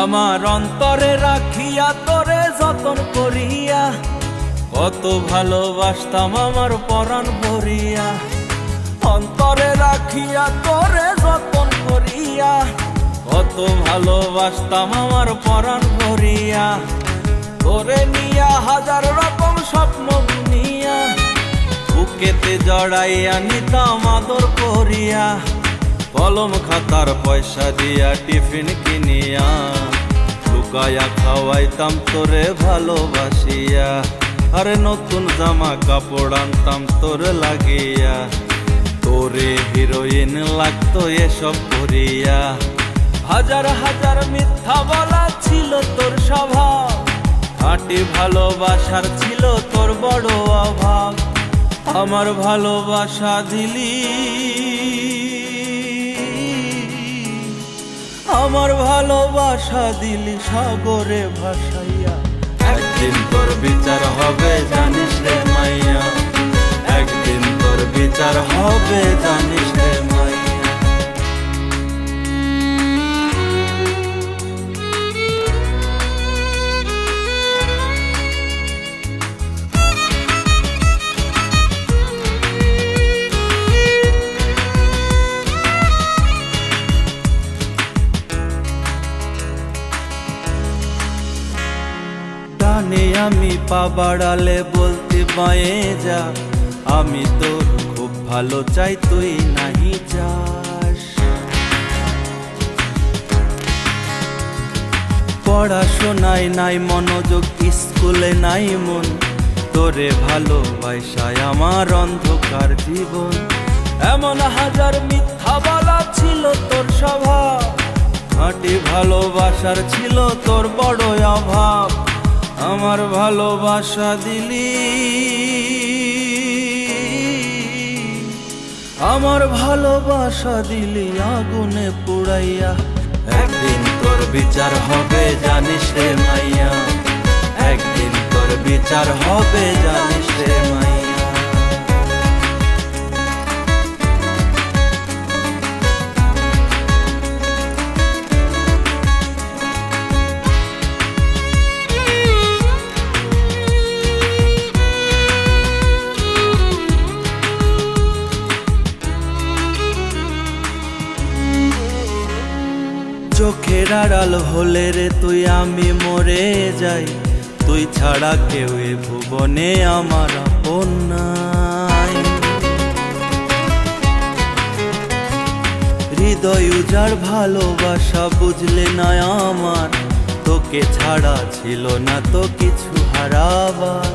আমার অন্তরে রাখিয়া তোরে যতন করিয়া, কত ভালোবাসতাম আমার পরাণ ভরিয়া। অন্তরে রাখিয়া তোরে যতন করিয়া, কত ভালোবাসতাম আমার পরাণ ভরিয়া। তোরে নিয়া হাজার রকম স্বপ্ন বুনিয়া, বুকেতে জড়াইয়া নিতাম আদর করিয়া। কলম খাতার পয়সা দিয়া টিফিন কিনিয়া, লুকায়া খাওয়াইতাম তোরে ভালোবাসিয়া। আরে নতুন জামা কাপড় আনতাম তোরে লাগিয়া, তোরে হিরোইন লাগতো এসব করিয়া। হাজার হাজার মিথ্যা বলা ছিল তোর স্বভাব, খাঁটি ভালোবাসার ছিল তোর বড় অভাব। আমার ভালোবাসা দিলি, আমার ভালোবাসা দিলি সাগরে ভাসাইয়া। একদিন তোর বিচার হবে জানিস রে মাইয়া, একদিন তোর বিচার হবে জানিস রে মাইয়া। ডানে আমি পা বাড়ালে বলতে বাঁয়ে যা, আমি তোর খুব ভালো চাই তুই নাহি যাস। পড়াশোনায় নাই মনোযোগ, স্কুলে নাই মন, তোরে ভালোবাসায় আমার অন্ধকার জীবন। এমন হাজার মিথ্যা বলা ছিল তোর স্বভাব, খাঁটি ভালোবাসার ছিল তোর বড় অভাব। আমার ভালোবাসা দিলি, আমার ভালোবাসা দিলি আগুনে পুড়াইয়া। একদিন তোর বিচার হবে জানিস রে মাইয়া, একদিন তোর বিচার হবে জানিস রে মাইয়া। চোখের আড়াল হলে রে তুই আমি মরে যাই, তুই ছাড়া কেউ এ ভুবনে আমার আপন নাই। হৃদয় উজাড় ভালোবাসা বুঝলে না আমার, তোকে ছাড়া ছিল না তো কিছু হারাবার।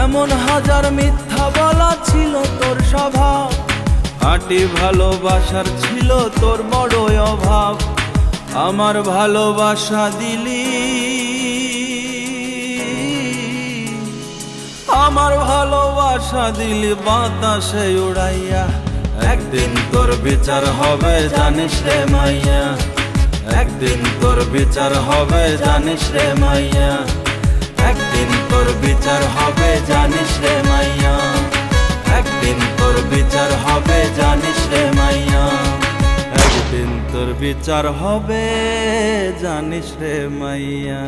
এমন হাজার মিথ্যা বলা ছিল তোর স্বভাব, খাঁটি ভালোবাসার ছিল তোর বড় অভাব। আমার ভালোবাসা দিলি, আমার ভালোবাসা দিলি বাতাসে উড়াইয়া। একদিন তোর বিচার হবে জানিস রে মাইয়া, একদিন তোর বিচার হবে জানিস রে মাইয়া, একদিন তোর বিচার হবে জানিস রে মাইয়া, একদিন তোর বিচার হবে জানিস রে মাইয়া, একদিন তোর বিচার হবে জানিস রে মাইয়া।